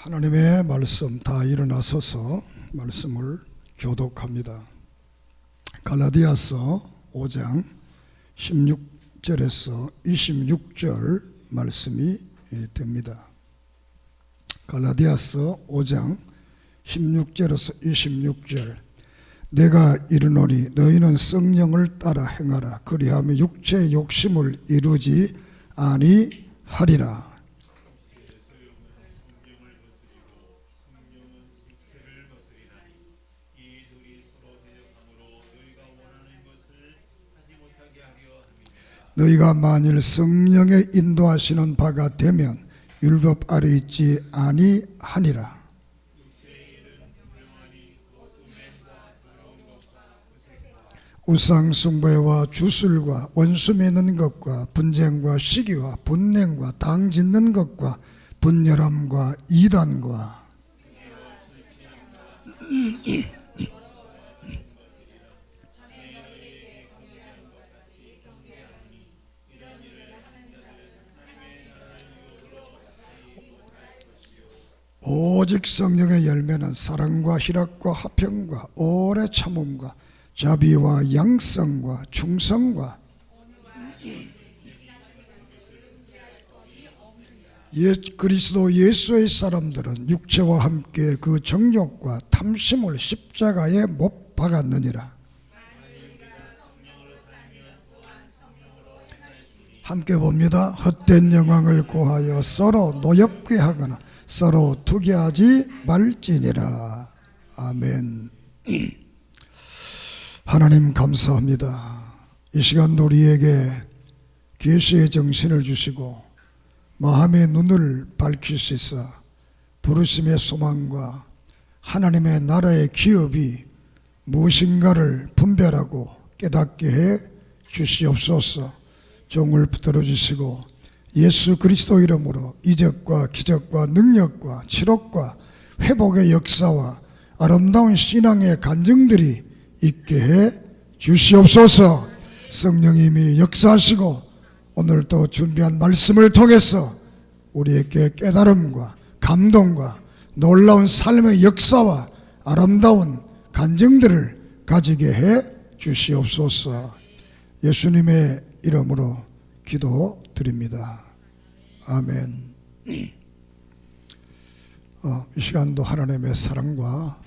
하나님의 말씀 다 일어나서서 말씀을 교독합니다. 갈라디아서 5장 16절에서 26절 말씀이 됩니다. 갈라디아서 5장 16절에서 26절. 내가 이르노니 너희는 성령을 따라 행하라. 그리하면 육체의 욕심을 이루지 아니하리라. 너희가 만일 성령의 인도하시는 바가 되면 율법 아래 있지 아니하니라. 우상 숭배와 주술과 원수 맺는 것과 분쟁과 시기와 분냉과 당 짓는 것과 분열함과 이단과 오직 성령의 열매는 사랑과 희락과 화평과 오래 참음과 자비와 양성과 충성과 그리스도 예수의 사람들은 육체와 함께 그 정욕과 탐심을 십자가에 못 박았느니라. 함께 봅니다. 헛된 영광을 구하여 서로 노엽게 하거나 서로 투기하지 말지니라. 아멘. 하나님 감사합니다. 이 시간 우리에게 계시의 정신을 주시고 마음의 눈을 밝히시사 부르심의 소망과 하나님의 나라의 기업이 무엇인가를 분별하고 깨닫게 해 주시옵소서. 종을 붙들어 주시고 예수 그리스도 이름으로 이적과 기적과 능력과 치료과 회복의 역사와 아름다운 신앙의 간증들이 있게 해 주시옵소서. 성령님이 역사하시고 오늘 또 준비한 말씀을 통해서 우리에게 깨달음과 감동과 놀라운 삶의 역사와 아름다운 간증들을 가지게 해 주시옵소서. 예수님의 이름으로 기도드립니다. 아멘. 이 시간도 하나님의 사랑과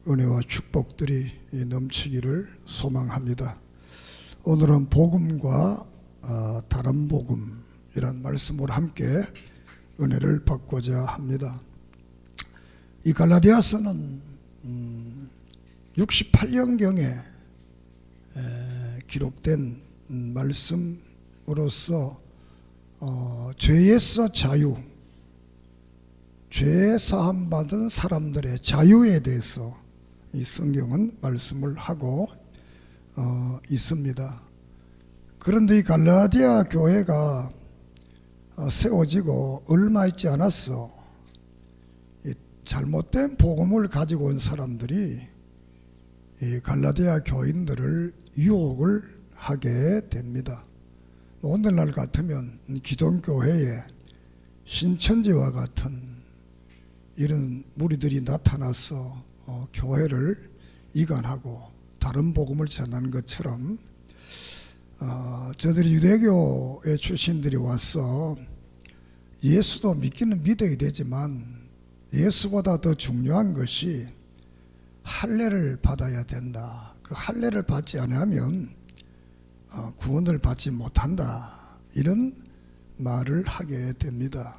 은혜와 축복들이 넘치기를 소망합니다. 오늘은 복음과 다른 복음이란 말씀으로 함께 은혜를 받고자 합니다. 이 갈라디아서는 68년경에 기록된 말씀으로서 죄에서 자유, 죄 사함 받은 사람들의 자유에 대해서 이 성경은 말씀을 하고 있습니다. 그런데 이 갈라디아 교회가 세워지고 얼마 있지 않았어. 이 잘못된 복음을 가지고 온 사람들이 이 갈라디아 교인들을 유혹을 하게 됩니다. 오늘날 같으면 기존교회에 신천지와 같은 이런 무리들이 나타나서 교회를 이간하고 다른 복음을 전하는 것처럼 저들이 유대교의 출신들이 와서 예수도 믿기는 믿어야 되지만 예수보다 더 중요한 것이 할례를 받아야 된다. 그 할례를 받지 않으면 구원을 받지 못한다. 이런 말을 하게 됩니다.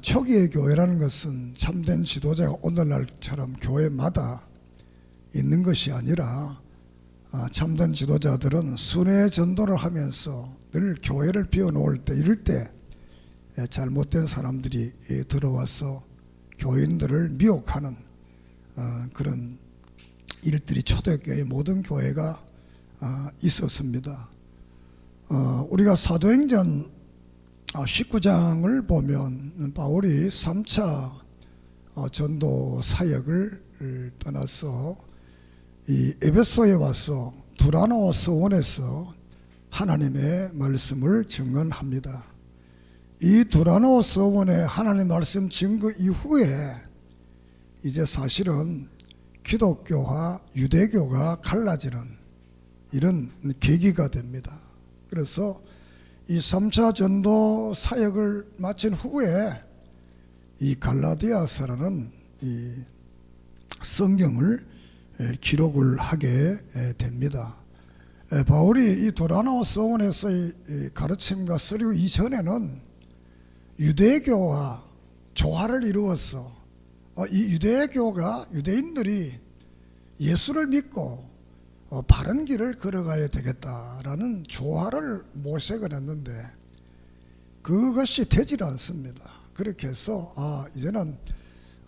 초기의 교회라는 것은 참된 지도자가 오늘날처럼 교회마다 있는 것이 아니라 참된 지도자들은 순회 전도를 하면서 늘 교회를 비워놓을 때 이럴 때 잘못된 사람들이 들어와서 교인들을 미혹하는 그런 일들이 초대교회 모든 교회가 있었습니다. 우리가 사도행전 19장을 보면 바울이 3차 전도 사역을 떠나서 이 에베소에 와서 두라노 서원에서 하나님의 말씀을 증언합니다. 이 두라노 서원의 하나님 말씀 증거 이후에 이제 사실은 기독교와 유대교가 갈라지는 이런 계기가 됩니다. 그래서 이 3차 전도 사역을 마친 후에 이 갈라디아서라는 이 성경을 기록을 하게 됩니다. 바울이 이 두라노 서원에서의 가르침과 서류 이전에는 유대교와 조화를 이루어서 이 유대교가 유대인들이 예수를 믿고 바른 길을 걸어가야 되겠다라는 조화를 모색을 했는데 그것이 되질 않습니다. 그렇게 해서 이제는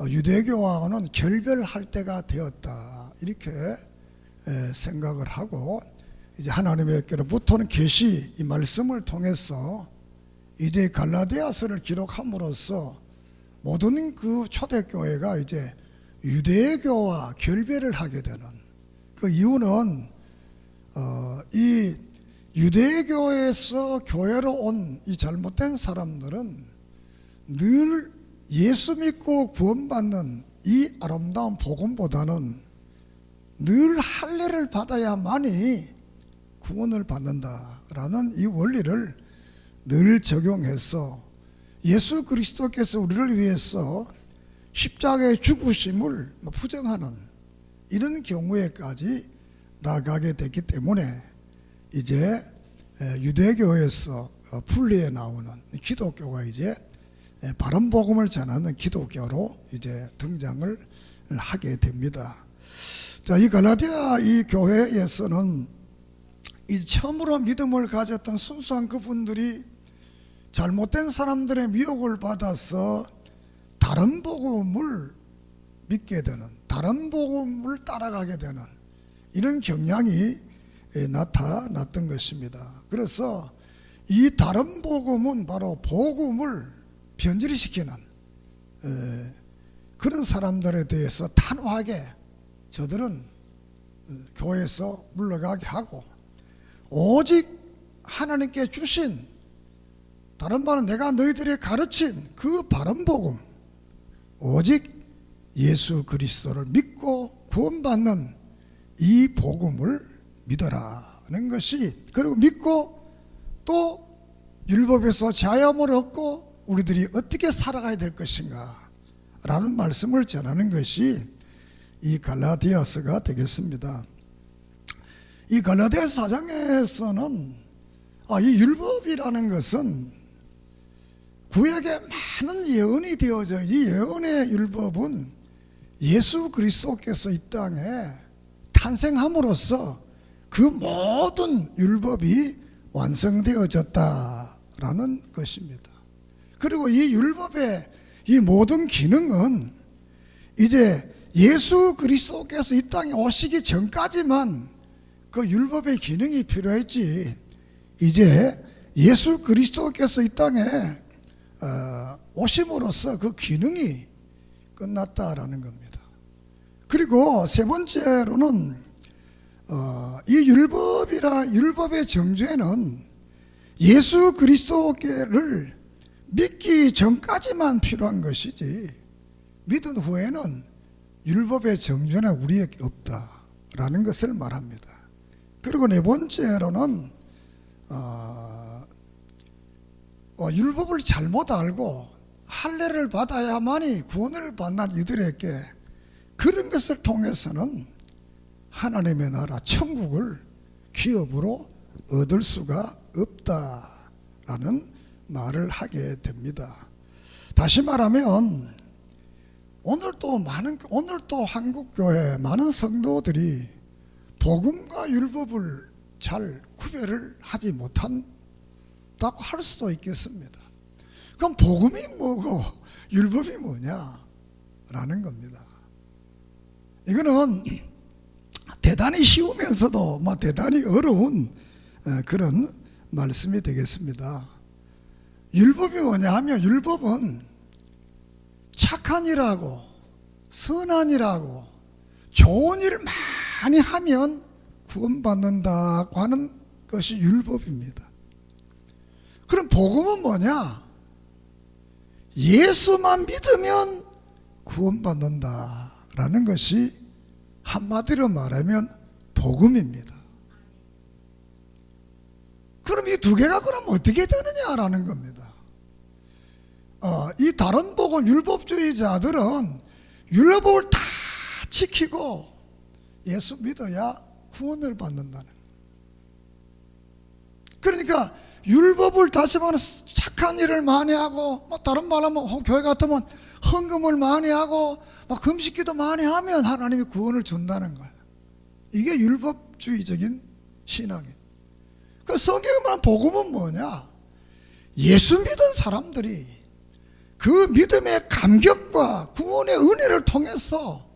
유대교와는 결별할 때가 되었다 이렇게 생각을 하고 이제 하나님께로부터는 계시 이 말씀을 통해서 이제 갈라디아서를 기록함으로써 모든 그 초대교회가 이제 유대교와 결별을 하게 되는 그 이유는 이 유대교에서 교회로 온 이 잘못된 사람들은 늘 예수 믿고 구원받는 이 아름다운 복음보다는 늘 할례를 받아야만이 구원을 받는다라는 이 원리를 늘 적용해서 예수 그리스도께서 우리를 위해서 십자가의 죽으심을 부정하는 이런 경우에까지 나아가게 됐기 때문에 이제 유대교에서 분리해 나오는 기독교가 이제 바른 복음을 전하는 기독교로 이제 등장을 하게 됩니다. 자, 이 갈라디아 이 교회에서는 이 처음으로 믿음을 가졌던 순수한 그분들이 잘못된 사람들의 미혹을 받아서 다른 복음을 믿게 되는, 다른 복음을 따라가게 되는 이런 경향이 나타났던 것입니다. 그래서 이 다른 복음은 바로 복음을 변질시키는 그런 사람들에 대해서 단호하게 저들은 교회에서 물러가게 하고 오직 하나님께 주신, 다른 말은 내가 너희들에게 가르친 그 바른 복음, 오직 예수 그리스도를 믿고 구원받는 이 복음을 믿어라는 것이, 그리고 믿고 또 율법에서 자유함을 얻고 우리들이 어떻게 살아가야 될 것인가 라는 말씀을 전하는 것이 이 갈라디아서가 되겠습니다. 이 갈라디아서 4장에서는 이 율법이라는 것은 구약에 많은 예언이 되어져, 이 예언의 율법은 예수 그리스도께서 이 땅에 탄생함으로써 그 모든 율법이 완성되어졌다라는 것입니다. 그리고 이 율법의 이 모든 기능은 이제 예수 그리스도께서 이 땅에 오시기 전까지만 그 율법의 기능이 필요했지, 이제 예수 그리스도께서 이 땅에 오심으로써 그 기능이 끝났다라는 겁니다. 그리고 세 번째로는 이 율법의 정죄는 예수 그리스도를 믿기 전까지만 필요한 것이지 믿은 후에는 율법의 정죄는 우리에게 없다라는 것을 말합니다. 그리고 네 번째로는 율법을 잘못 알고 할례를 받아야만이 구원을 받는 이들에게 그런 것을 통해서는 하나님의 나라 천국을 기업으로 얻을 수가 없다라는 말을 하게 됩니다. 다시 말하면 오늘도 한국교회 많은 성도들이 복음과 율법을 잘 구별을 하지 못한다고 할 수도 있겠습니다. 그럼 복음이 뭐고 율법이 뭐냐라는 겁니다. 이거는 대단히 쉬우면서도 대단히 어려운 그런 말씀이 되겠습니다. 율법이 뭐냐 하면, 율법은 착한 일하고 선한 일하고 좋은 일을 많이 하면 구원받는다고 하는 것이 율법입니다. 그럼 복음은 뭐냐? 예수만 믿으면 구원받는다라는 것이 한마디로 말하면 복음입니다. 그럼 이 두 개가 그럼 어떻게 되느냐라는 겁니다. 이 다른 복음 율법주의자들은 율법을 다 지키고 예수 믿어야 구원을 받는다는 거예요. 그러니까 율법을 다시 말하면 착한 일을 많이 하고, 다른 말로 하면 교회 같으면 헌금을 많이 하고 금식기도 많이 하면 하나님이 구원을 준다는 거예요. 이게 율법주의적인 신앙이에요. 그 성경에 말하는 복음은 뭐냐? 예수 믿은 사람들이 그 믿음의 감격과 구원의 은혜를 통해서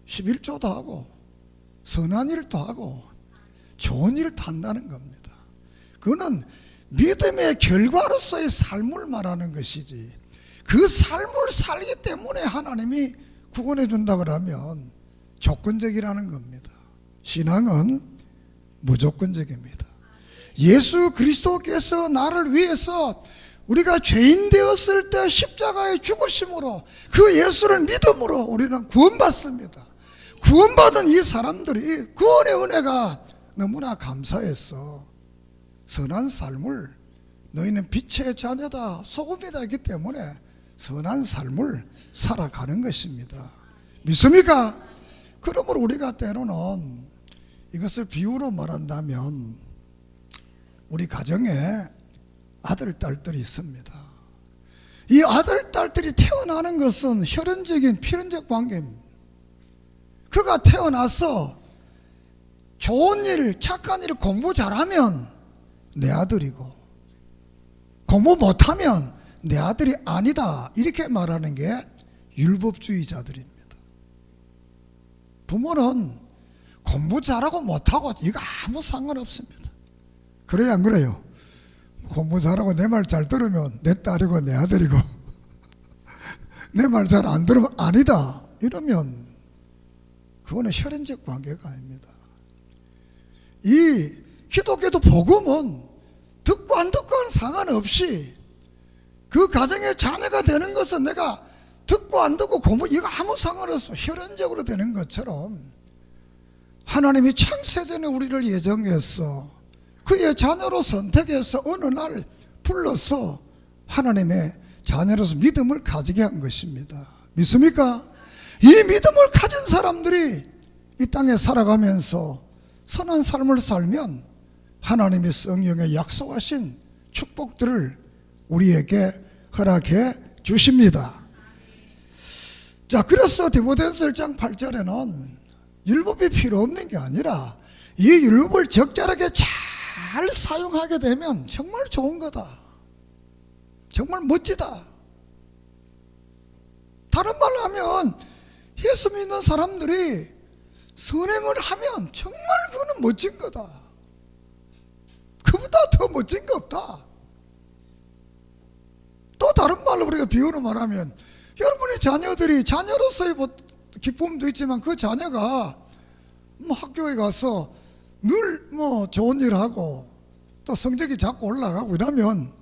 11조도 하고 선한 일도 하고 좋은 일도 한다는 겁니다. 그거는 믿음의 결과로서의 삶을 말하는 것이지, 그 삶을 살기 때문에 하나님이 구원해 준다 그러면 조건적이라는 겁니다. 신앙은 무조건적입니다. 예수 그리스도께서 나를 위해서 우리가 죄인 되었을 때 십자가에 죽으심으로 그 예수를 믿음으로 우리는 구원받습니다. 구원받은 이 사람들이 구원의 은혜가 너무나 감사해서 선한 삶을, 너희는 빛의 자녀다, 소금이다 했기 때문에 선한 삶을 살아가는 것입니다. 믿습니까? 그러므로 우리가 때로는 이것을 비유로 말한다면 우리 가정에 아들, 딸들이 있습니다. 이 아들, 딸들이 태어나는 것은 혈연적인 필연적 관계입니다. 그가 태어나서 좋은 일, 착한 일, 공부 잘하면 내 아들이고, 공부 못하면 내 아들이 아니다, 이렇게 말하는 게 율법주의자들입니다. 부모는 공부 잘하고 못하고 이거 아무 상관없습니다. 그래요, 안 그래요? 공부 잘하고 내 말 잘 들으면 내 딸이고 내 아들이고, 내 말 잘 안 들으면 아니다, 이러면 그거는 혈연적 관계가 아닙니다. 이 기독교도 복음은 듣고 안 듣고는 상관없이 그 가정의 자녀가 되는 것은 내가 듣고 안 듣고 공부 이거 아무 상관없어 혈연적으로 되는 것처럼, 하나님이 창세전에 우리를 예정해서 그의 자녀로 선택해서 어느 날 불러서 하나님의 자녀로서 믿음을 가지게 한 것입니다. 믿습니까? 이 믿음을 가진 사람들이 이 땅에 살아가면서 선한 삶을 살면 하나님이 성경에 약속하신 축복들을 우리에게 허락해 주십니다. 자, 그래서 디모데전서 1장 8절에는 율법이 필요 없는 게 아니라 이 율법을 적절하게 잘 사용하게 되면 정말 좋은 거다, 정말 멋지다. 다른 말로 하면 예수 믿는 사람들이 선행을 하면 정말 그거는 멋진 거다. 그보다 더 멋진 거 없다. 또 다른 말로 우리가 비유로 말하면 여러분의 자녀들이 자녀로서의 기쁨도 있지만 그 자녀가 학교에 가서 늘 좋은 일 하고 또 성적이 자꾸 올라가고 이러면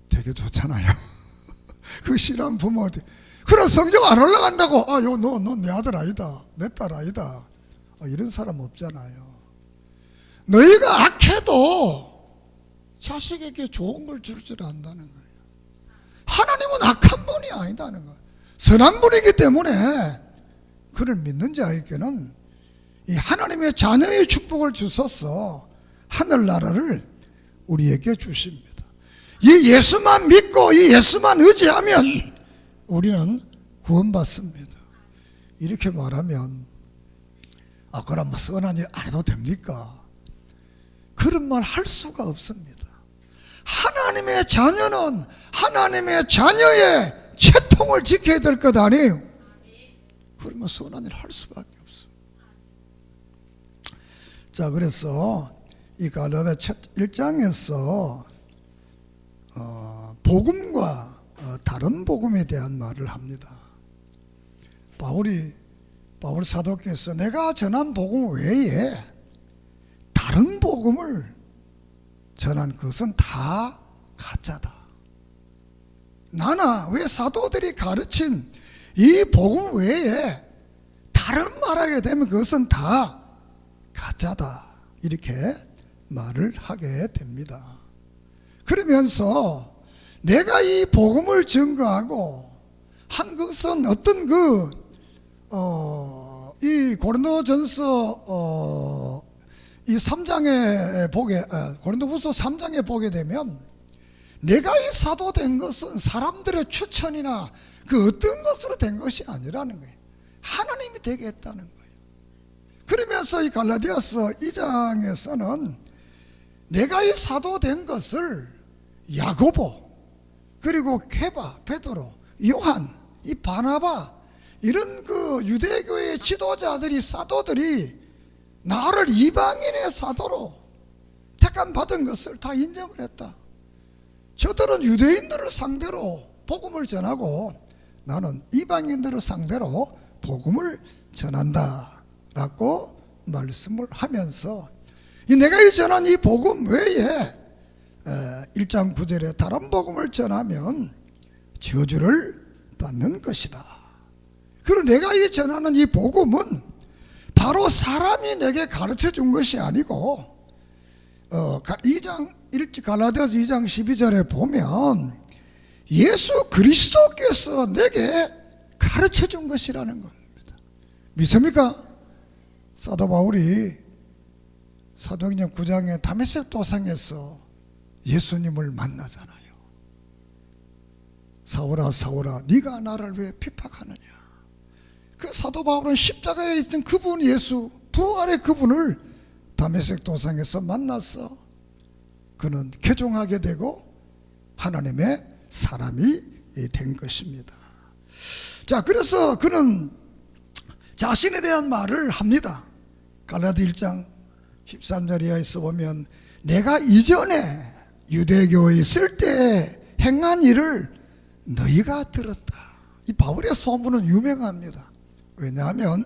되게 좋잖아요. 그 싫어하는 부모한테 그런 성적 안 올라간다고 너 내 아들 아니다, 내 딸 아니다, 이런 사람 없잖아요. 너희가 악해도 자식에게 좋은 걸 줄 안다는 거예요. 하나님은 악한 분이 아니다는 거예요. 선한 분이기 때문에 그를 믿는 자에게는 이 하나님의 자녀의 축복을 주셔서 하늘나라를 우리에게 주십니다. 이 예수만 믿고 이 예수만 의지하면 우리는 구원받습니다. 이렇게 말하면 그럼 선한 일 안 해도 됩니까? 그런 말 할 수가 없습니다. 하나님의 자녀는 하나님의 자녀의 채통을 지켜야 될 것 아니에요? 그러면 선한 일 할 수밖에 없어. 자, 그래서 이 갈라디아 1장에서 복음과 다른 복음에 대한 말을 합니다. 바울 사도께서 내가 전한 복음 외에 다른 복음을 전한 것은 다 가짜다, 나나 왜 사도들이 가르친 이 복음 외에 다른 말하게 되면 그것은 다 가짜다, 이렇게 말을 하게 됩니다. 그러면서 내가 이 복음을 증거하고 한 것은 어떤 이 고린도전서 이 3장에 고린도후서 3장에 보게 되면 내가 이 사도 된 것은 사람들의 추천이나 그 어떤 것으로 된 것이 아니라는 거예요. 하나님이 되게 했다는 거예요. 그러면서 이 갈라디아서 2장에서는 내가 이 사도 된 것을 야고보, 그리고 케바, 베드로, 요한, 이 바나바, 이런 그 유대교의 지도자들이, 사도들이 나를 이방인의 사도로 택함 받은 것을 다 인정을 했다. 저들은 유대인들을 상대로 복음을 전하고 나는 이방인들을 상대로 복음을 전한다 라고 말씀을 하면서 내가 이 전한 이 복음 외에 1장 9절에 다른 복음을 전하면 저주를 받는 것이다. 그리고 내가 이 전하는 이 복음은 바로 사람이 내게 가르쳐 준 것이 아니고 갈라디아서 2장 12절에 보면 예수 그리스도께서 내게 가르쳐 준 것이라는 겁니다. 믿습니까? 사도 바울이 사도행전 9장에 다메섹 도상에서 예수님을 만나잖아요. 사울아 사울아 네가 나를 왜 핍박하느냐. 그 사도 바울은 십자가에 있던 그분, 예수 부활의 그분을 다메섹 도상에서 만났어. 그는 개종하게 되고 하나님의 사람이 된 것입니다. 자, 그래서 그는 자신에 대한 말을 합니다. 갈라디 1장 13절 이하에서 보면 내가 이전에 유대교에 있을 때 행한 일을 너희가 들었다. 이 바울의 소문은 유명합니다. 왜냐하면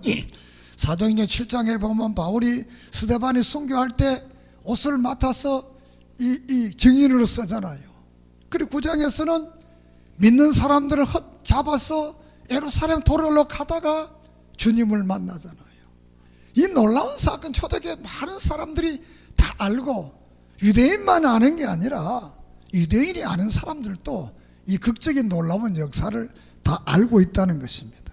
사도행전 7장에 보면 바울이 스데반이 순교할 때 옷을 맡아서 이 증인으로 쓰잖아요. 그리고 9장에서는 믿는 사람들을 잡아서 예루살렘 도로로 가다가 주님을 만나잖아요. 이 놀라운 사건 초대교회 많은 사람들이 다 알고, 유대인만 아는 게 아니라 유대인이 아는 사람들도 이 극적인 놀라운 역사를 다 알고 있다는 것입니다.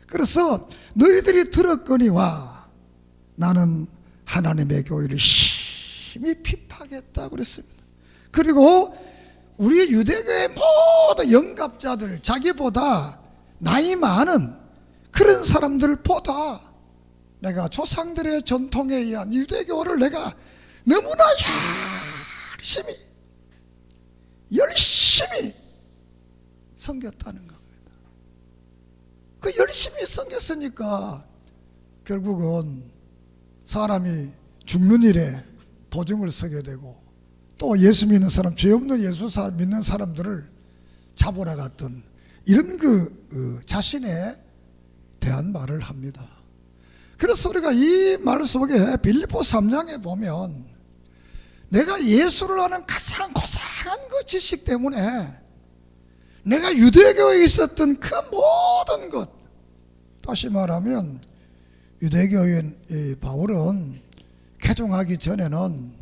그래서 너희들이 들었거니와 나는 하나님의 교회를 심히 핍박했다고 그랬습니다. 그리고 우리 유대교의 모든 영갑자들, 자기보다 나이 많은 그런 사람들보다 내가 조상들의 전통에 의한 유대교를 내가 너무나 열심히 섬겼다는 겁니다. 그 열심히 섬겼으니까 결국은 사람이 죽는 일에 도중을 서게 되고, 또 예수 믿는 사람, 죄 없는 예수 믿는 사람들을 잡으러 갔던 이런 자신에 대한 말을 합니다. 그래서 우리가 이 말 속에 빌립보 3장에 보면 내가 예수를 아는 가장 고상한 그 지식 때문에 내가 유대교에 있었던 그 모든 것, 다시 말하면 유대교인 바울은 개종하기 전에는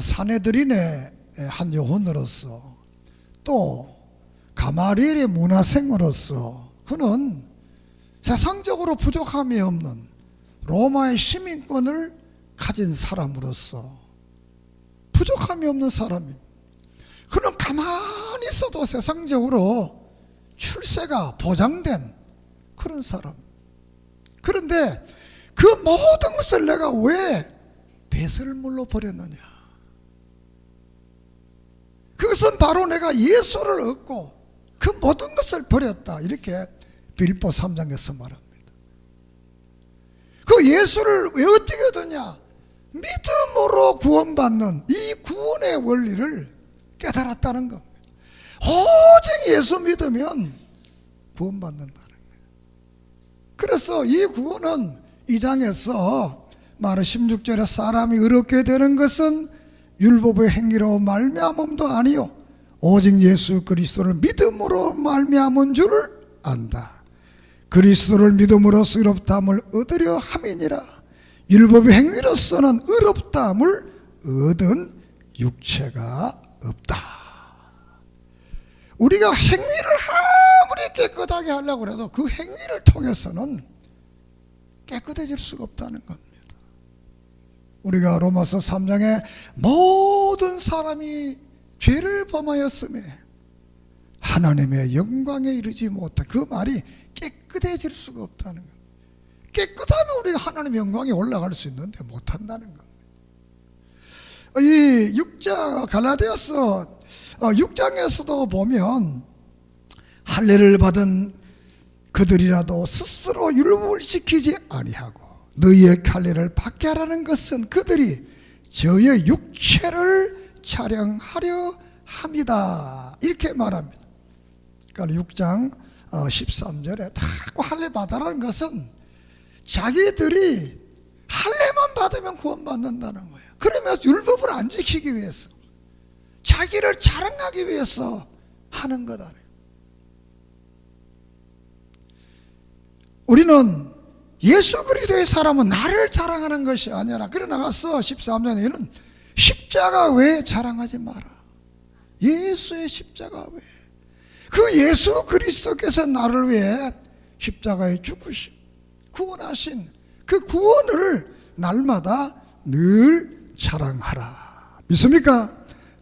사네드린의 한 요원으로서, 또 가마리엘의 문화생으로서 그는 세상적으로 부족함이 없는 로마의 시민권을 가진 사람으로서 부족함이 없는 사람입니다. 그는 가만히 있어도 세상적으로 출세가 보장된 그런 사람. 그런데 그 모든 것을 내가 왜 배설물로 버렸느냐. 그것은 바로 내가 예수를 얻고 그 모든 것을 버렸다, 이렇게 빌립보 3장에서 말합니다. 그 예수를 왜 어떻게 얻느냐. 믿음으로 구원받는 이 구원의 원리를 깨달았다는 겁니다. 오직 예수 믿으면 구원받는다는 거예요. 그래서 이 구원은 2장에서 말은 16절에 사람이 의롭게 되는 것은 율법의 행위로 말미암음도 아니요 오직 예수 그리스도를 믿음으로 말미암은 줄을 안다. 그리스도를 믿음으로써 의롭다함을 얻으려 함이니라. 율법의 행위로서는 의롭다함을 얻은 육체가 없다. 우리가 행위를 아무리 깨끗하게 하려고 해도 그 행위를 통해서는 깨끗해질 수가 없다는 겁니다. 우리가 로마서 3장에 모든 사람이 죄를 범하였음에 하나님의 영광에 이르지 못한, 그 말이 깨끗해질 수가 없다는 겁니다. 깨끗하면 우리가 하나님의 영광에 올라갈 수 있는데 못한다는 겁니다. 이 6장 갈라디아서 6장에서도 보면 할례를 받은 그들이라도 스스로 율법을 지키지 아니하고 너희의 할례를 받게 하라는 것은 그들이 저의 육체를 촬영하려 합니다. 이렇게 말합니다. 그러니까 6장 13절에 다 할례 받아라는 것은 자기들이 할례만 받으면 구원받는다는 거예요. 그러면 율법을 안 지키기 위해서, 자기를 자랑하기 위해서 하는 거다. 우리는 예수 그리스도의 사람은 나를 자랑하는 것이 아니라, 그래 나가서 13절에는 십자가 외에 자랑하지 마라. 예수의 십자가 외에. 그 예수 그리스도께서 나를 위해 십자가에 죽으시고 구원하신 그 구원을 날마다 늘 자랑하라. 믿습니까?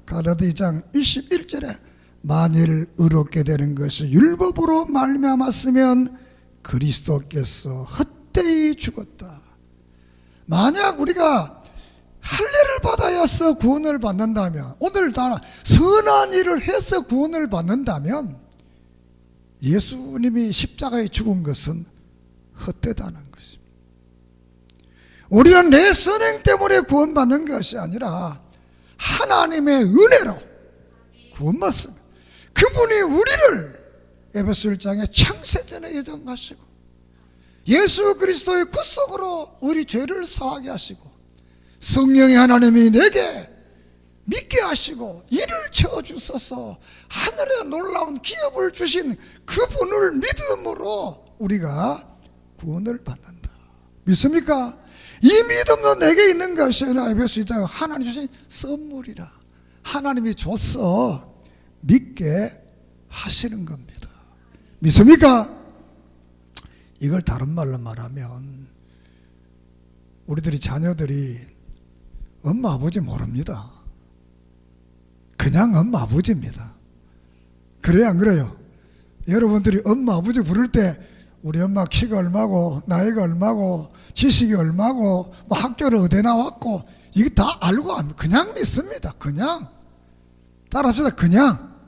갈라디아 2장 21절에 만일 의롭게 되는 것이 율법으로 말미암았으면 그리스도께서 헛되이 죽었다. 만약 우리가 할례를 받아야서 구원을 받는다면, 오늘따라 선한 일을 해서 구원을 받는다면 예수님이 십자가에 죽은 것은 헛되다는 것입니다. 우리는 내 선행 때문에 구원받는 것이 아니라 하나님의 은혜로 구원받습니다. 그분이 우리를 에베소 1장에 창세전에 예정하시고 예수 그리스도의 구속으로 우리 죄를 사하게 하시고 성령의 하나님이 내게 믿게 하시고 이를 채워주셔서 하늘에 놀라운 기업을 주신 그분을 믿음으로 우리가 구원을 받는다. 믿습니까? 이 믿음도 내게 있는 것이 아니라 에베소 2장 하나님 주신 선물이라. 하나님이 줘서 믿게 하시는 겁니다. 믿습니까? 이걸 다른 말로 말하면 우리들이 자녀들이 엄마 아버지 모릅니다. 그냥 엄마 아버지입니다. 그래요 안 그래요? 여러분들이 엄마 아버지 부를 때 우리 엄마 키가 얼마고 나이가 얼마고 지식이 얼마고 뭐 학교를 어디 나왔고 이거 다 알고 그냥 믿습니다. 그냥 따라합시다. 그냥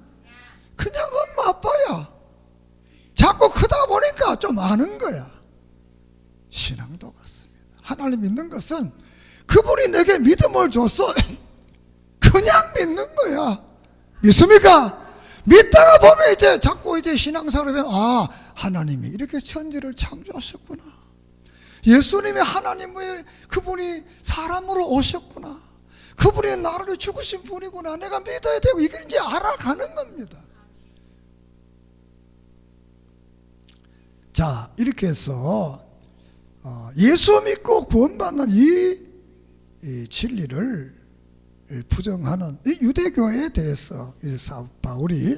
엄마 아빠야. 자꾸 크다 보니까 좀 아는 거야. 신앙도 같습니다. 하나님 믿는 것은 그분이 내게 믿음을 줬어. 그냥 믿는 거야. 믿습니까? 믿다가 보면 이제 자꾸 이제 신앙생활을 되면 하나님이 이렇게 천지를 창조하셨구나. 예수님이 하나님의 그분이 사람으로 오셨구나. 그분이 나를 죽으신 분이구나. 내가 믿어야 되고 이게 이제 알아가는 겁니다. 자, 이렇게 해서 예수 믿고 구원받는 이 진리를 부정하는 이 유대교에 대해서 바울이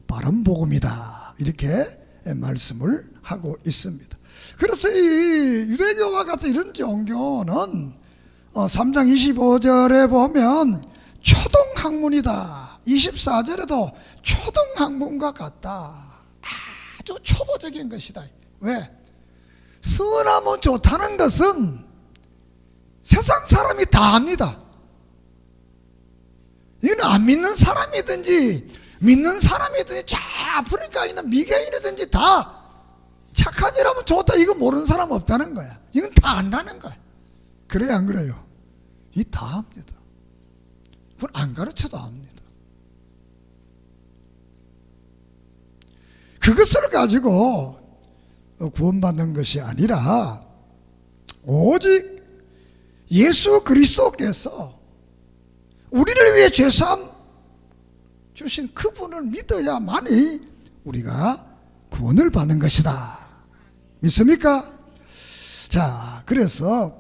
바른 복음이다 이렇게 말씀을 하고 있습니다. 그래서 이 유대교와 같은 이런 종교는 3장 25절에 보면 초등학문이다. 24절에도 초등학문과 같다. 아주 초보적인 것이다. 왜? 선하면 좋다는 것은 세상 사람이 다 압니다. 이건 안 믿는 사람이든지 믿는 사람이든지 저 아프리카에 있는 미개인이든지 다 착한 일 하면 좋다. 이거 모르는 사람 없다는 거야. 이건 다 안다는 거야. 그래요 안 그래요? 이 다 압니다. 그건 안 가르쳐도 압니다. 그것을 가지고 구원받는 것이 아니라 오직 죄 주신 그분을 믿어야만이 우리가 구원을 받는 것이다. 믿습니까? 자, 그래서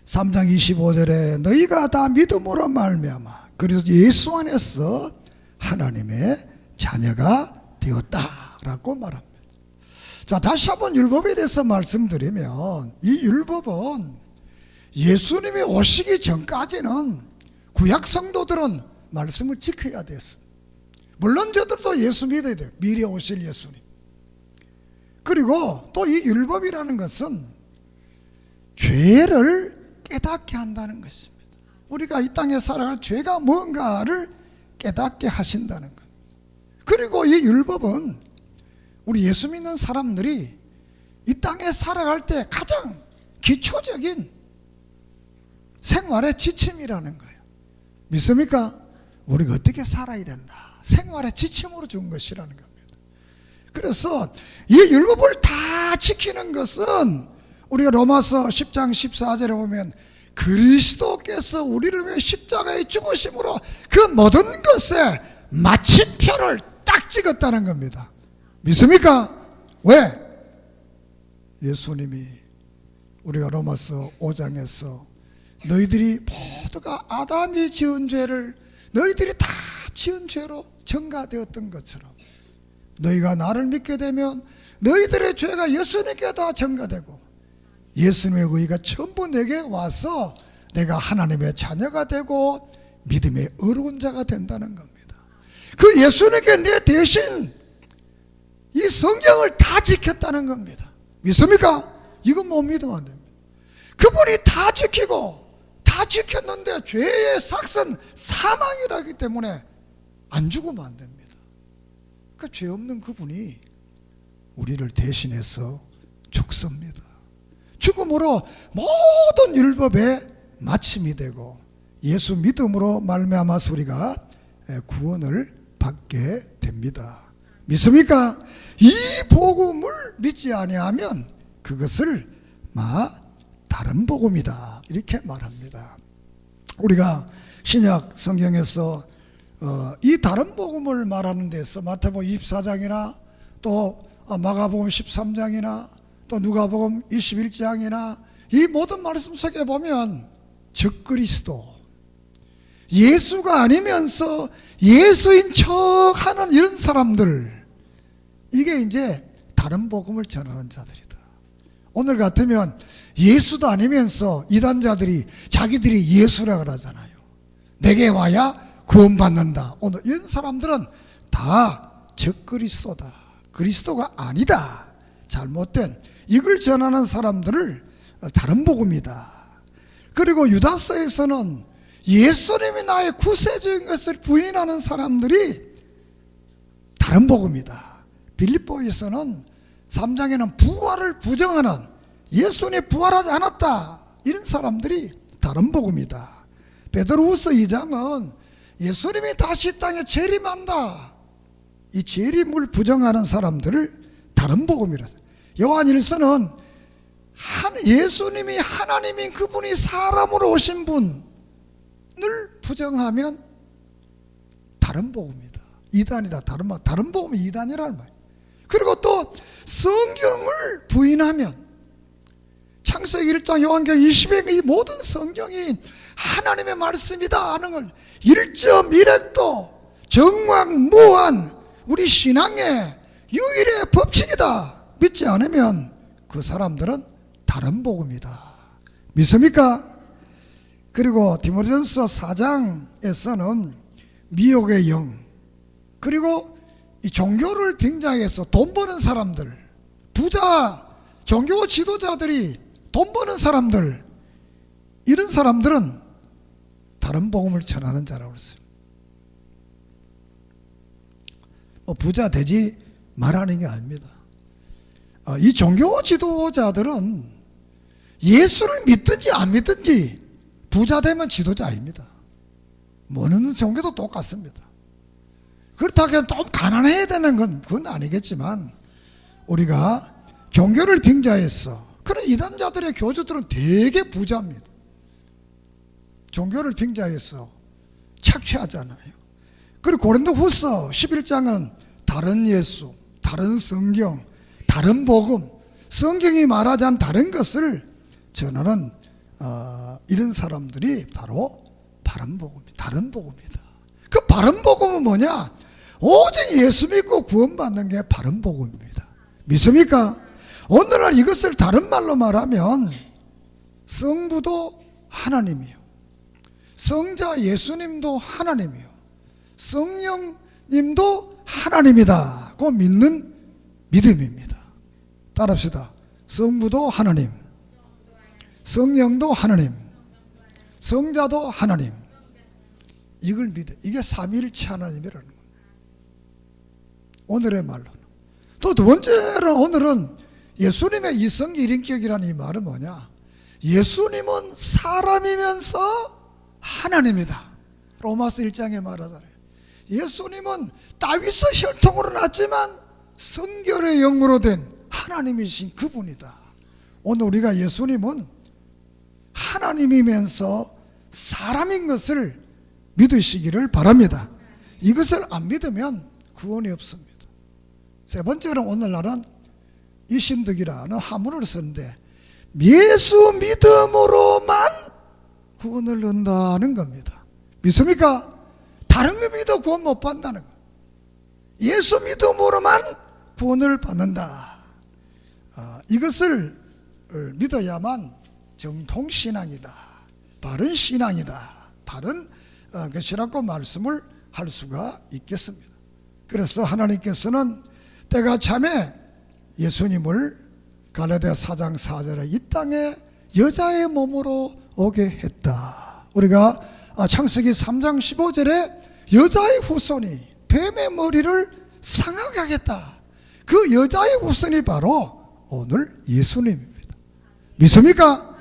3장 25절에 너희가 다 믿음으로 말미암아 그래서 예수 안에서 하나님의 자녀가 되었다라고 말합니다. 자, 다시 한번 율법에 대해서 말씀드리면 이 율법은 예수님이 오시기 전까지는 구약 성도들은 말씀을 지켜야 됐습니다. 물론 저들도 예수 믿어야 돼요. 미래 오실 예수님. 그리고 또 이 율법이라는 것은 죄를 깨닫게 한다는 것입니다. 우리가 이 땅에 살아갈 죄가 뭔가를 깨닫게 하신다는 것. 그리고 이 율법은 우리 예수 믿는 사람들이 이 땅에 살아갈 때 가장 기초적인 생활의 지침이라는 거예요. 믿습니까? 우리가 어떻게 살아야 된다. 생활의 지침으로 준 것이라는 겁니다. 그래서 이 율법을 다 지키는 것은 우리가 로마서 10장 14절에 보면 그리스도께서 우리를 위해 십자가에 죽으심으로 그 모든 것에 마침표를 딱 찍었다는 겁니다. 믿습니까? 왜? 예수님이 우리가 로마서 5장에서 너희들이 모두가 아담이 지은 죄를 너희들이 다 지은 죄로 전가되었던 것처럼 너희가 나를 믿게 되면 너희들의 죄가 예수님께 다 전가되고 예수님의 의가 전부 내게 와서 내가 하나님의 자녀가 되고 믿음의 의로운 자가 된다는 겁니다. 그 예수님께 내 대신 이 성경을 다 지켰다는 겁니다. 믿습니까? 이건 못 믿으면 안 됩니다. 그분이 다 지키고 다 지켰는데 죄의 삭은 사망이라기 때문에 안 죽으면 안 됩니다. 그 죄 없는 그분이 우리를 대신해서 죽습니다. 죽음으로 모든 율법의 마침이 되고 예수 믿음으로 말미암아서 우리가 구원을 받게 됩니다. 믿습니까? 이 복음을 믿지 아니하면 그것을 다른 복음이다 이렇게 말합니다. 우리가 신약 성경에서 이 다른 복음을 말하는 데서 마태복음 24장이나 또 마가복음 13장이나 또 누가복음 21장이나 이 모든 말씀 속에 보면 적그리스도 예수가 아니면서 예수인 척하는 이런 사람들 이게 이제 다른 복음을 전하는 자들이다. 오늘 같으면 예수도 아니면서 이단자들이 자기들이 예수라 그러잖아요. 내게 와야 구원받는다. 오늘 이런 사람들은 다 적그리스도다. 그리스도가 아니다. 잘못된 이걸 전하는 사람들을 다른 복음이다. 그리고 유다서에서는 예수님이 나의 구세주인 것을 부인하는 사람들이 다른 복음이다. 빌립보에서는 3장에는 부활을 부정하는 예수님이 부활하지 않았다 이런 사람들이 다른 복음이다. 베드로후서 2장은 예수님이 다시 땅에 재림한다 이 재림을 부정하는 사람들을 다른 복음이라서 요한일서는 예수님이 하나님인 그분이 사람으로 오신 분을 부정하면 다른 복음이다. 이단이다. 다른 복음이 이단이라는 말이에요. 그리고 또 성경을 부인하면 창세기 1장 요한계시록 20의 이 모든 성경이 하나님의 말씀이다 하는 걸 1점 1핵도 정확무한 우리 신앙의 유일의 법칙이다 믿지 않으면 그 사람들은 다른 복음이다. 믿습니까? 그리고 디모데전서 4장에서는 미혹의 영 그리고 이 종교를 빙자해서 돈 버는 사람들 부자 종교 지도자들이 돈 버는 사람들 이런 사람들은 다른 복음을 전하는 자라고 그랬어요. 부자 되지 말하는 게 아닙니다. 이 종교 지도자들은 예수를 믿든지 안 믿든지 부자 되면 지도자 아닙니다. 어느 종교도 똑같습니다. 그렇다고 해서 좀 가난해야 되는 건 그건 아니겠지만 우리가 종교를 빙자해서 그런 이단자들의 교주들은 되게 부자입니다. 종교를 빙자해서 착취하잖아요. 그리고 고린도후서 11장은 다른 예수, 다른 성경, 다른 복음, 성경이 말하지 않은 다른 것을 전하는 이런 사람들이 바로 바른 복음이다. 다른 복음이다. 그 바른 복음은 뭐냐? 오직 예수 믿고 구원받는 게 바른 복음입니다. 믿습니까? 오늘날 이것을 다른 말로 말하면 성부도 하나님이요, 성자 예수님도 하나님이요, 성령님도 하나님이다 고 믿는 믿음입니다. 따라합시다. 성부도 하나님, 성령도 하나님, 성자도 하나님. 이걸 믿어. 이게 삼위일체 하나님이라는 겁니다. 오늘의 말로는. 또 두 번째로 오늘은 예수님의 이성기 일인격이라는 이 말은 뭐냐? 예수님은 사람이면서 하나님이다. 로마서 1장에 말하잖아요. 예수님은 다윗의 혈통으로 났지만 성결의 영으로 된 하나님이신 그분이다. 오늘 우리가 예수님은 하나님이면서 사람인 것을 믿으시기를 바랍니다. 이것을 안 믿으면 구원이 없습니다. 세 번째로 오늘날은 이신득이라는 한문을 쓰는데 예수 믿음으로만 구원을 얻는다는 겁니다. 믿습니까? 다른 거 믿어 구원 못 받는다는 거. 예수 믿음으로만 구원을 받는다. 이것을 믿어야만 정통신앙이다, 바른 신앙이다, 바른 것이라고 말씀을 할 수가 있겠습니다. 그래서 하나님께서는 때가 참에 예수님을 갈라디아 4장 4절에 이 땅에 여자의 몸으로 오게 했다. 우리가 창세기 3장 15절에 여자의 후손이 뱀의 머리를 상하게 하겠다. 그 여자의 후손이 바로 오늘 예수님입니다. 믿습니까?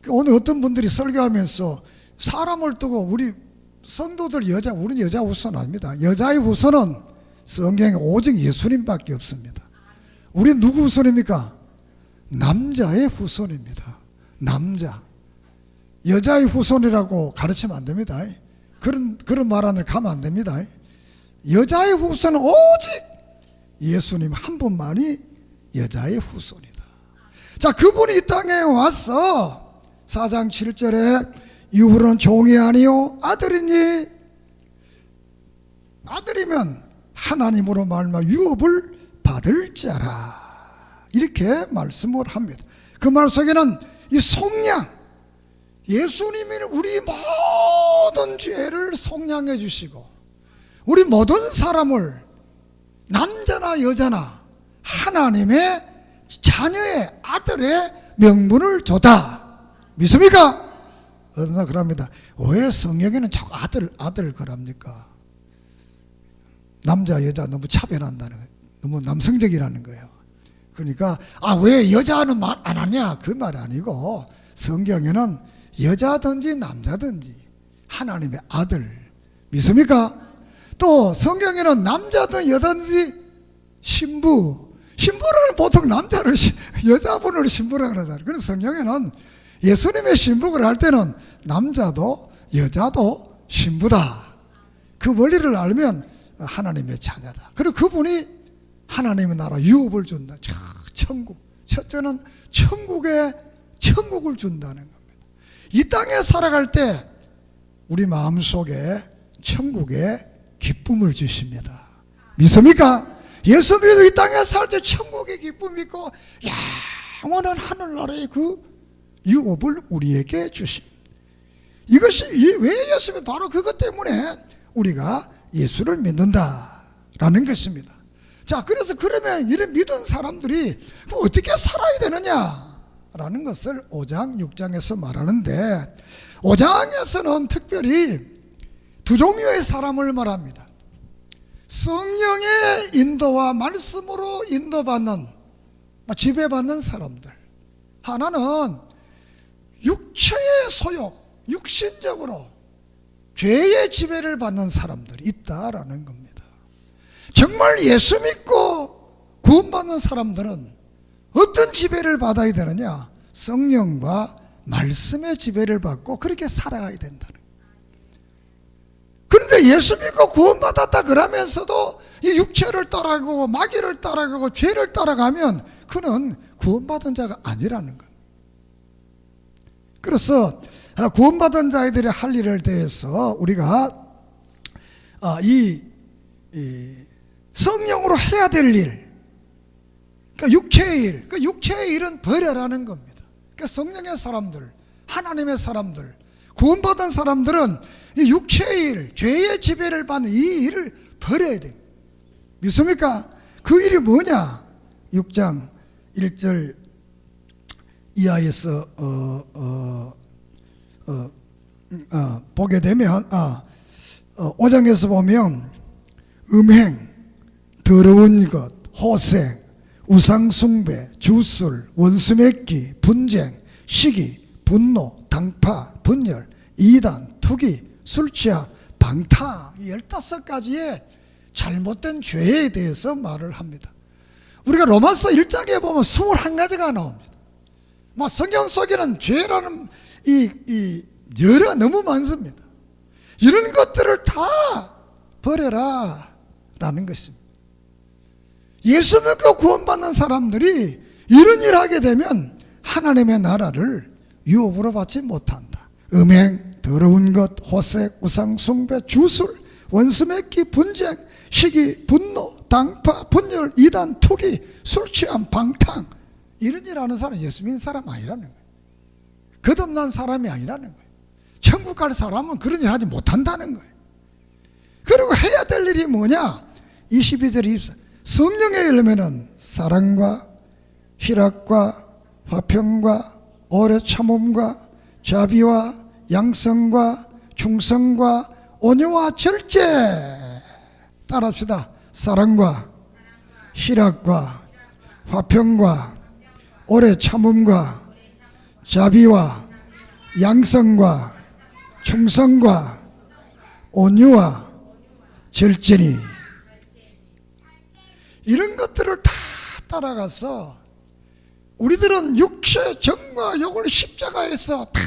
오늘 어떤 분들이 설교하면서 사람을 두고 우리 성도들 우리는 여자 후손 아닙니다. 여자의 후손은 성경에 오직 예수님밖에 없습니다. 우리 누구 후손입니까? 남자의 후손입니다. 남자. 여자의 후손이라고 가르치면 안 됩니다. 그런 말 안에 가면 안 됩니다. 여자의 후손은 오직 예수님 한 분만이 여자의 후손이다. 자, 그분이 이 땅에 와서 4장 7절에 이후로는 종이 아니요 아들이니 아들이면 하나님으로 말미암아 유업을 받을 자라. 이렇게 말씀을 합니다. 그 말 속에는 이 속량, 예수님이 우리 모든 죄를 속량해 주시고 우리 모든 사람을 남자나 여자나 하나님의 자녀의 아들의 명분을 줬다. 믿습니까? 어떤 사람 그럽니다. 왜 성경에는 자꾸 아들 그럽니까? 남자 여자 너무 차별한다는 거예요. 너무 남성적이라는 거예요. 그러니까 왜 여자는 말 안 하냐 그 말 아니고 성경에는 여자든지 남자든지 하나님의 아들. 믿습니까? 또 성경에는 남자든 여자든지 신부를 보통 여자분을 신부라 그러잖아요. 그래서 성경에는 예수님의 신부를 할 때는 남자도 여자도 신부다. 그 원리를 알면 하나님의 자녀다. 그리고 그분이 하나님의 나라 유업을 준다. 천국. 첫째는 천국을 준다는 겁니다. 이 땅에 살아갈 때 우리 마음속에 천국의 기쁨을 주십니다. 믿습니까? 예수 믿고 이 땅에 살 때 천국의 기쁨이 있고 영원한 하늘나라의 그 유업을 우리에게 주십니다. 이것이 왜 예수님 바로 그것 때문에 우리가 예수를 믿는다라는 것입니다. 자, 그래서 그러면 이런 믿은 사람들이 어떻게 살아야 되느냐라는 것을 5장, 6장에서 말하는데 5장에서는 특별히 두 종류의 사람을 말합니다. 성령의 인도와 말씀으로 인도받는, 지배받는 사람들. 하나는 육체의 소욕, 육신적으로 죄의 지배를 받는 사람들이 있다라는 겁니다. 정말 예수 믿고 구원받는 사람들은 어떤 지배를 받아야 되느냐? 성령과 말씀의 지배를 받고 그렇게 살아가야 된다는 거예요. 그런데 예수 믿고 구원받았다 그러면서도 이 육체를 따라가고 마귀를 따라가고 죄를 따라가면 그는 구원받은 자가 아니라는 것. 그래서 구원받은 자들의 할 일을 대해서 우리가 이 성령으로 해야 될 일, 그러니까 육체의 일, 그 육체의 일은 버려라는 겁니다. 그러니까 성령의 사람들, 하나님의 사람들, 구원받은 사람들은 이 육체의 일, 죄의 지배를 받는 이 일을 버려야 됩니다. 믿습니까? 그 일이 뭐냐? 6장 1절 이하에서 보게 되면 5장에서 보면 음행, 더러운 것, 호색, 우상숭배, 주술, 원수맺기, 분쟁, 시기, 분노, 당파, 분열, 이단, 투기, 술취함, 방탕, 15가지의 잘못된 죄에 대해서 말을 합니다. 우리가 로마서 1장에 보면 21가지가 나옵니다. 성경 속에는 죄라는 이 열이 너무 많습니다. 이런 것들을 다 버려라 라는 것입니다. 예수 믿고 구원받는 사람들이 이런 일을 하게 되면 하나님의 나라를 유업으로 받지 못한다. 음행, 더러운 것, 호색, 우상숭배, 주술, 원수맺기, 분쟁, 시기, 분노, 당파, 분열, 이단, 투기, 술취함, 방탕, 이런 일 하는 사람은 예수 믿는 사람 아니라는 거예요. 거듭난 사람이 아니라는 거예요. 천국 갈 사람은 그런 일 하지 못한다는 거예요. 그리고 해야 될 일이 뭐냐? 22절 24. 성령의 열매는 사랑과 희락과 화평과 오래 참음과 자비와 양성과 충성과 온유와 절제. 따라합시다. 사랑과 희락과 화평과 오래 참음과 자비와 양성과 충성과 온유와 절제니. 이런 것들을 다 따라가서 우리들은 육체 정과 욕을 십자가에서 다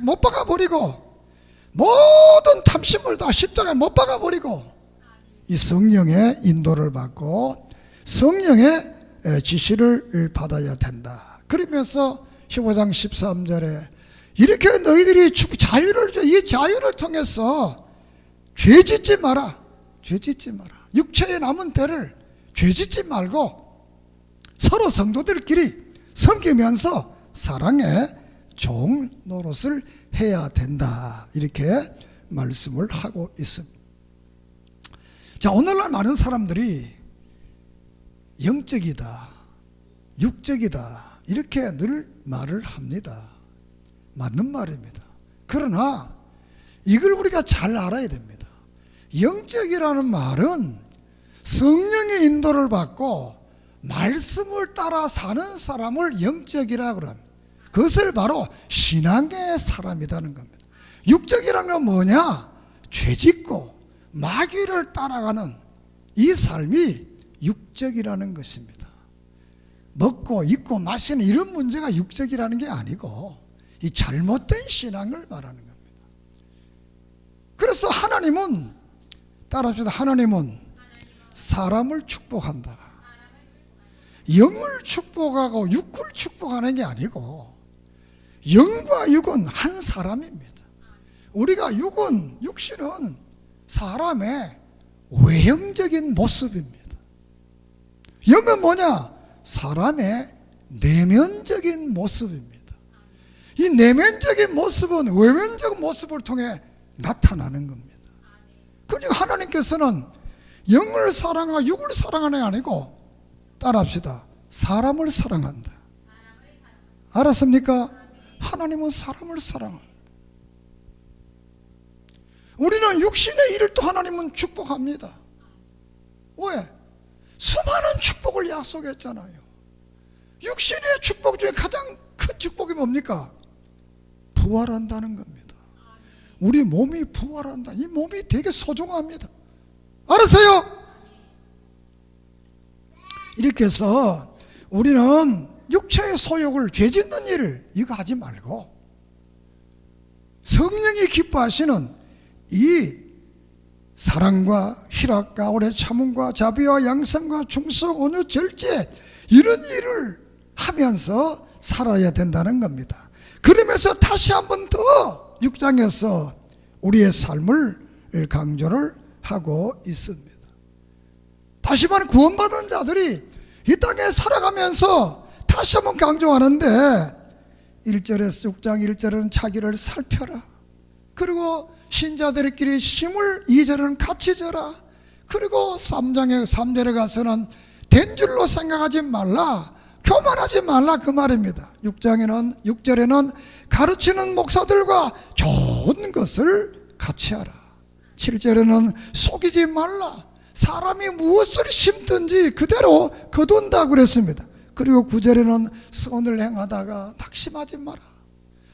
못 박아버리고 모든 탐심을 다 십자가에 못 박아버리고 이 성령의 인도를 받고 성령의 지시를 받아야 된다. 그러면서 15장 13절에 이렇게 너희들이 이 자유를 통해서 죄 짓지 마라. 죄 짓지 마라. 육체에 남은 때를 죄 짓지 말고 서로 성도들끼리 섬기면서 사랑의 종 노릇을 해야 된다. 이렇게 말씀을 하고 있습니다. 자, 오늘날 많은 사람들이 영적이다, 육적이다 이렇게 늘 말을 합니다. 맞는 말입니다. 그러나 이걸 우리가 잘 알아야 됩니다. 영적이라는 말은 성령의 인도를 받고 말씀을 따라 사는 사람을 영적이라고 합니다. 그것을 바로 신앙의 사람이라는 겁니다. 육적이라는 건 뭐냐? 죄짓고 마귀를 따라가는 이 삶이 육적이라는 것입니다. 먹고 입고 마시는 이런 문제가 육적이라는 게 아니고 이 잘못된 신앙을 말하는 겁니다. 그래서 하나님은 따라합시다. 하나님은 사람을 축복한다. 영을 축복하고 육을 축복하는 게 아니고 영과 육은 한 사람입니다. 우리가 육신은 사람의 외형적인 모습입니다. 영은 뭐냐? 사람의 내면적인 모습입니다. 이 내면적인 모습은 외면적 모습을 통해 나타나는 겁니다. 그러니까 하나님께서는 영을 사랑하고 육을 사랑하는 게 아니고 따라합시다. 사람을 사랑한다. 알았습니까? 하나님은 사람을 사랑한다. 우리는 육신의 일을 또 하나님은 축복합니다. 왜? 수많은 축복을 약속했잖아요. 육신의 축복 중에 가장 큰 축복이 뭡니까? 부활한다는 겁니다. 우리 몸이 부활한다. 이 몸이 되게 소중합니다. 알았어요? 이렇게 해서 우리는 육체의 소욕을 죄짓는 일을 이거 하지 말고 성령이 기뻐하시는 이 사랑과 희락과 오래 참음과 자비와 양성과 충성, 온유, 절제 이런 일을 하면서 살아야 된다는 겁니다. 그러면서 다시 한 번 더 6장에서 우리의 삶을 강조를 하고 있습니다. 다시 말해 구원받은 자들이 이 땅에 살아가면서 다시 한번 강조하는데 1절에서 6장 1절은 자기를 살펴라. 그리고 신자들끼리 힘을 2절은 같이 져라. 그리고 3절에 가서는 된 줄로 생각하지 말라. 교만하지 말라 그 말입니다. 6절에는 가르치는 목사들과 좋은 것을 같이 하라. 7절에는 속이지 말라. 사람이 무엇을 심든지 그대로 거둔다 그랬습니다. 그리고 9절에는 선을 행하다가 낙심하지 마라.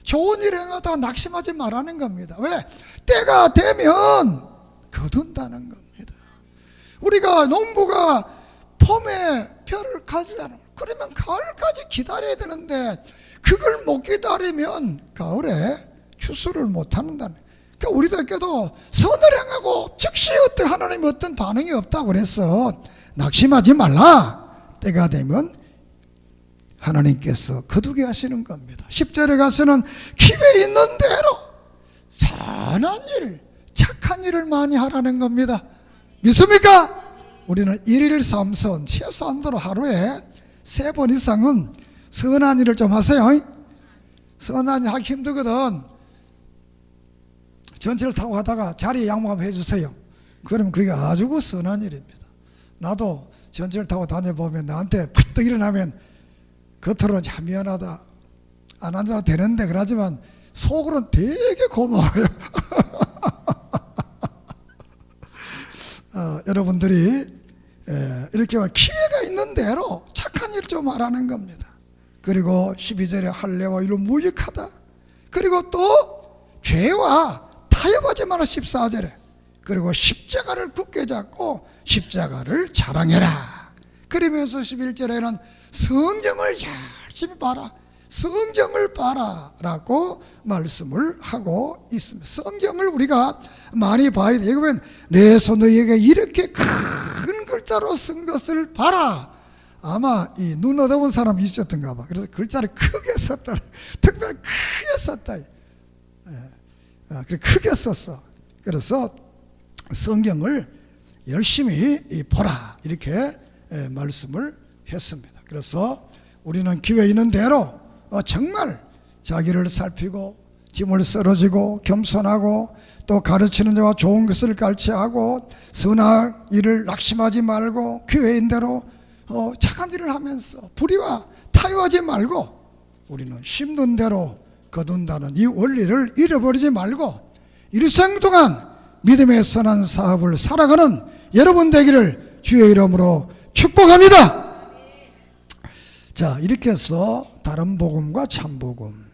좋은 일 행하다가 낙심하지 말라는 겁니다. 왜? 때가 되면 거둔다는 겁니다. 우리가 농부가 봄에 벼를 가지잖아요. 그러면 가을까지 기다려야 되는데 그걸 못 기다리면 가을에 추수를 못 한다는. 그러니까 우리들께도 선을 행하고 즉시 하나님이 어떤 반응이 없다고 그래서 낙심하지 말라. 때가 되면 하나님께서 거두게 하시는 겁니다. 10절에 가서는 기회 있는 대로 선한 일, 착한 일을 많이 하라는 겁니다. 믿습니까? 우리는 1일 3선 최소한도로 하루에 3번 이상은 선한 일을 좀 하세요. 선한 일 하기 힘들거든. 전철을 타고 가다가 자리에 양보하면 해주세요. 그러면 그게 아주 선한 일입니다. 나도 전철을 타고 다녀보면 나한테 푸떡 일어나면 겉으로는 참 미안하다 안 앉아도 되는데 그러지만 속으로는 되게 고마워요. 여러분들이 이렇게 기회가 있는 대로 착한 일 좀 하라는 겁니다. 그리고 12절에 할례와 이를 무익하다. 그리고 또 죄와 타협하지 마라 14절에. 그리고 십자가를 굳게 잡고 십자가를 자랑해라. 그러면서 11절에는 성경을 열심히 봐라. 성경을 봐라 라고 말씀을 하고 있습니다. 성경을 우리가 많이 봐야 돼. 이거는 내 손 너희에게 이렇게 큰 글자로 쓴 것을 봐라. 아마 이 눈 어두운 사람이 있었던가 봐. 그래서 글자를 크게 썼다. 특별히 크게 썼다. 그래 크게 썼어. 그래서 성경을 열심히 보라 이렇게 말씀을 했습니다. 그래서 우리는 기회 있는 대로 정말 자기를 살피고 짐을 썰어지고 겸손하고 또 가르치는 자와 좋은 것을 가르치하고 선한 일을 낙심하지 말고 기회인 대로 착한 일을 하면서 불의와 타협하지 말고 우리는 심는 대로 거둔다는 이 원리를 잃어버리지 말고 일생 동안 믿음의 선한 사업을 살아가는 여러분 되기를 주의 이름으로 축복합니다. 자, 이렇게 해서 다른 복음과 참복음.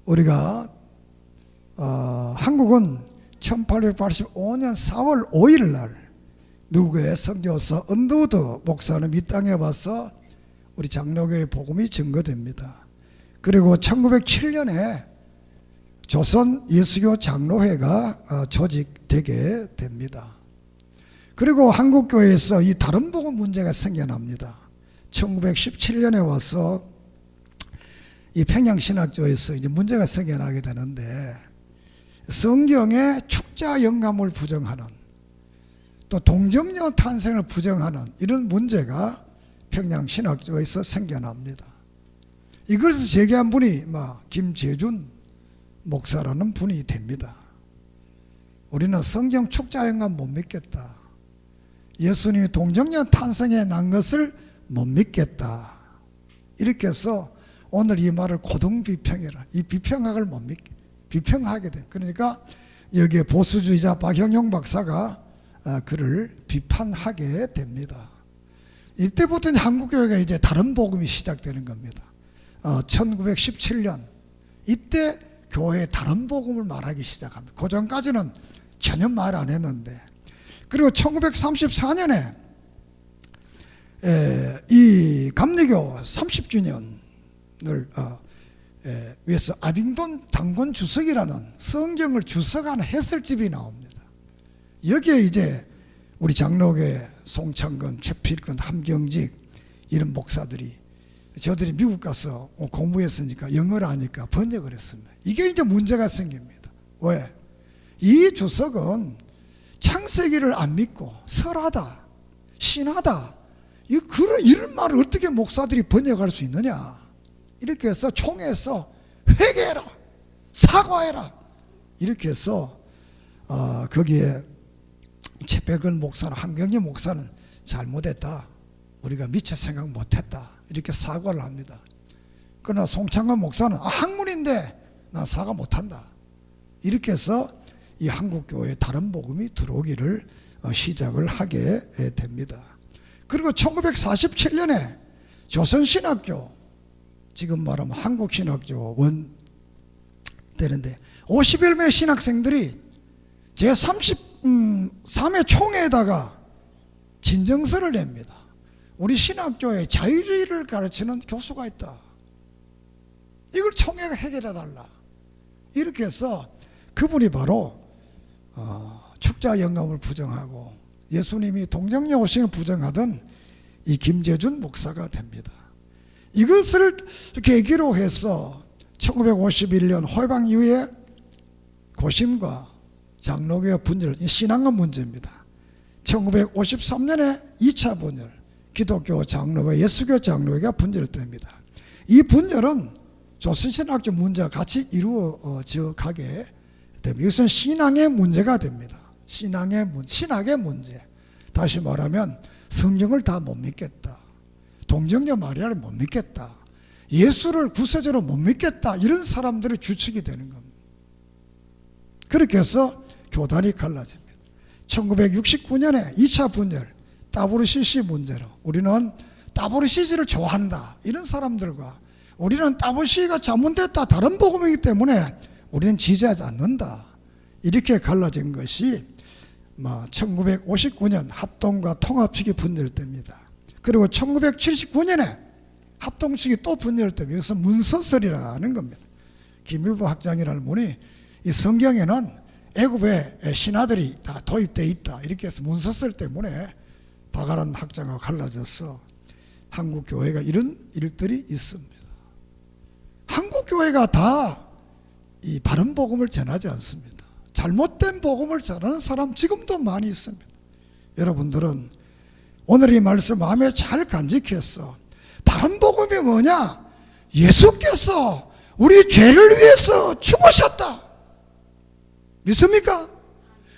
우리가 한국은 1885년 4월 5일 날 미국의 선교사 언더우드 목사는 이 땅에 와서 우리 장로교회 복음이 증거됩니다. 그리고 1907년에 조선 예수교 장로회가 조직되게 됩니다. 그리고 한국교회에서 이 다른 복음 문제가 생겨납니다. 1917년에 와서 이 평양신학교에서 이제 문제가 생겨나게 되는데 성경의 축자 영감을 부정하는 또 동정녀 탄생을 부정하는 이런 문제가 평양신학교에서 생겨납니다. 이것을 제기한 분이 김재준 목사라는 분이 됩니다. 우리는 성경 축자 영감 못 믿겠다. 예수님이 동정녀 탄생에 난 것을 못 믿겠다. 이렇게 해서 오늘 이 말을 고등비평이라 이 비평학을 못 믿게 비평하게 돼. 그러니까 여기에 보수주의자 박형용 박사가 그를 비판하게 됩니다. 이때부터 한국교회가 이제 다른 복음이 시작되는 겁니다. 1917년 이때 교회에 다른 복음을 말하기 시작합니다. 그 전까지는 전혀 말 안 했는데 그리고 1934년에 이 감리교 30주년을 위해서 아빙돈 당군 주석이라는 성경을 주석하는 해설집이 나옵니다. 여기에 이제 우리 장로교회 송창근, 최필근, 함경직 이런 목사들이 저들이 미국 가서 공부했으니까 영어를 아니까 번역을 했습니다. 이게 이제 문제가 생깁니다. 왜? 이 주석은 창세기를 안 믿고 설하다, 신하다, 이런 말을 어떻게 목사들이 번역할 수 있느냐. 이렇게 해서 총회에서 회개해라, 사과해라, 이렇게 해서 거기에 최백은 목사는, 함경희 목사는 잘못했다, 우리가 미처 생각 못했다, 이렇게 사과를 합니다. 그러나 송창근 목사는 학문인데 난 사과 못한다, 이렇게 해서 이 한국교회에 다른 복음이 들어오기를 시작을 하게 됩니다. 그리고 1947년에 조선신학교, 지금 말하면 한국신학교 원 되는데 50여 명의 신학생들이 제33회 총회에다가 진정서를 냅니다. 우리 신학교에 자유주의를 가르치는 교수가 있다, 이걸 총회가 해결해달라, 이렇게 해서 그분이 바로 축자 영감을 부정하고 예수님이 동정녀 오시는 부정하던 이 김재준 목사가 됩니다. 이것을 계기로 해서 1951년 호해방 이후에 고심과 장로교회 분열, 신앙의 문제입니다. 1953년에 2차 분열, 기독교 장로회, 예수교 장로회가 분열됩니다. 이 분열은 조선신학적 문제와 같이 이루어져 가게 됩니다. 이것은 신앙의 문제가 됩니다. 신학의 문제. 다시 말하면 성경을 다 못 믿겠다, 동정녀 마리아를 못 믿겠다, 예수를 구세주로 못 믿겠다, 이런 사람들의 주축이 되는 겁니다. 그렇게 해서 교단이 갈라집니다. 1969년에 2차 분열, WCC 문제로 우리는 WCC를 좋아한다, 이런 사람들과 우리는 WCC가 잘못됐다, 다른 복음이기 때문에 우리는 지지하지 않는다, 이렇게 갈라진 것이 1959년 합동과 통합 측이 분열됩니다. 그리고 1979년에 합동 측이 또 분열됩니다. 이것은 문서설이라는 겁니다. 김유보 학장이라는 분이 이 성경에는 애굽의 신하들이 다 도입되어 있다, 이렇게 해서 문서설 때문에 박아란 학장과 갈라져서 한국교회가 이런 일들이 있습니다. 한국교회가 다 이 바른 복음을 전하지 않습니다. 잘못된 복음을 전하는 사람 지금도 많이 있습니다. 여러분들은 오늘 이 말씀 마음에 잘 간직해서 바른 복음이 뭐냐? 예수께서 우리 죄를 위해서 죽으셨다, 믿습니까?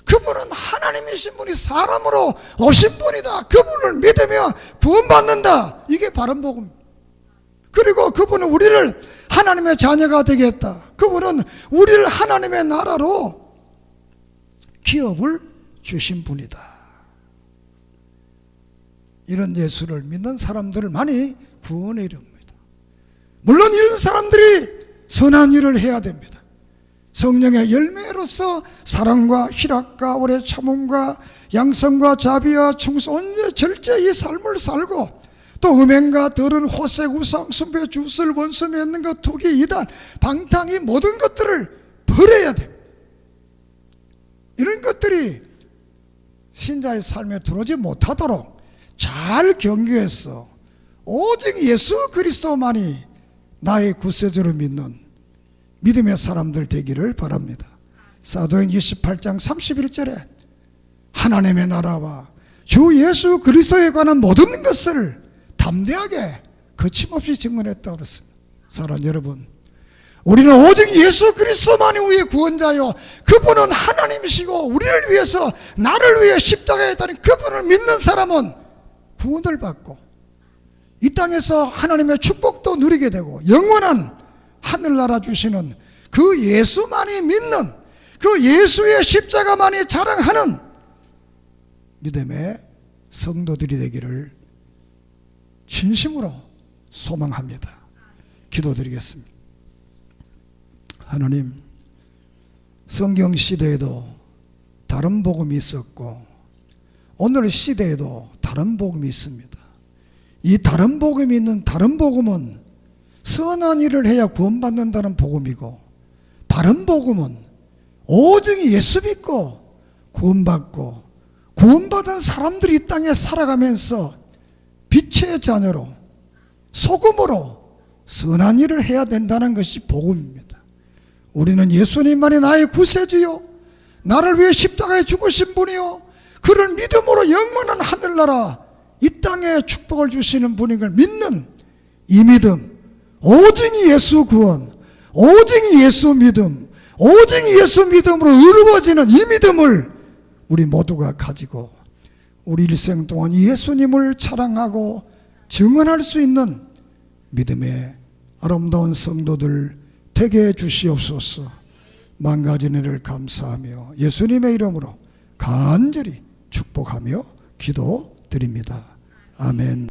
그분은 하나님이신 분이 사람으로 오신 분이다, 그분을 믿으며 구원받는다, 이게 바른 복음. 그리고 그분은 우리를 하나님의 자녀가 되게 했다, 그분은 우리를 하나님의 나라로 기업을 주신 분이다. 이런 예수를 믿는 사람들을 많이 구원해 이릅니다. 물론 이런 사람들이 선한 일을 해야 됩니다. 성령의 열매로서 사랑과 희락과 오래 참음과 양성과 자비와 충성, 언제 절제의 삶을 살고, 또 음행과 더러운 호색, 우상, 숭배, 주술, 원수 맺는 것, 투기, 이단, 방탕, 이 모든 것들을 버려야 됩니다. 이런 것들이 신자의 삶에 들어오지 못하도록 잘 경계해서 오직 예수 그리스도만이 나의 구세주로 믿는 믿음의 사람들 되기를 바랍니다. 사도행 28장 31절에 하나님의 나라와 주 예수 그리스도에 관한 모든 것을 담대하게 거침없이 증언했다고 그랬습니다. 사랑하는 여러분, 우리는 오직 예수 그리스도만이 우리의 구원자요, 그분은 하나님이시고 우리를 위해서, 나를 위해 십자가에 달린 그분을 믿는 사람은 구원을 받고 이 땅에서 하나님의 축복도 누리게 되고 영원한 하늘나라 주시는 그 예수만이 믿는, 그 예수의 십자가만이 자랑하는 믿음의 성도들이 되기를 진심으로 소망합니다. 기도드리겠습니다. 하나님, 성경 시대에도 다른 복음이 있었고 오늘 시대에도 다른 복음이 있습니다. 이 다른 복음이 있는 다른 복음은 선한 일을 해야 구원받는다는 복음이고, 바른 복음은 오직 예수 믿고 구원받고 구원받은 사람들이 이 땅에 살아가면서 빛의 자녀로 소금으로 선한 일을 해야 된다는 것이 복음입니다. 우리는 예수님만이 나의 구세주요, 나를 위해 십자가에 죽으신 분이요, 그를 믿음으로 영원한 하늘나라 이 땅에 축복을 주시는 분인 걸 믿는 이 믿음, 오직 예수 구원, 오직 예수 믿음, 오직 예수 믿음으로 이루어지는 이 믿음을 우리 모두가 가지고 우리 일생 동안 예수님을 자랑하고 증언할 수 있는 믿음의 아름다운 성도들 되게 해 주시옵소서. 만가진 일을 감사하며 예수님의 이름으로 간절히 축복하며 기도드립니다. 아멘.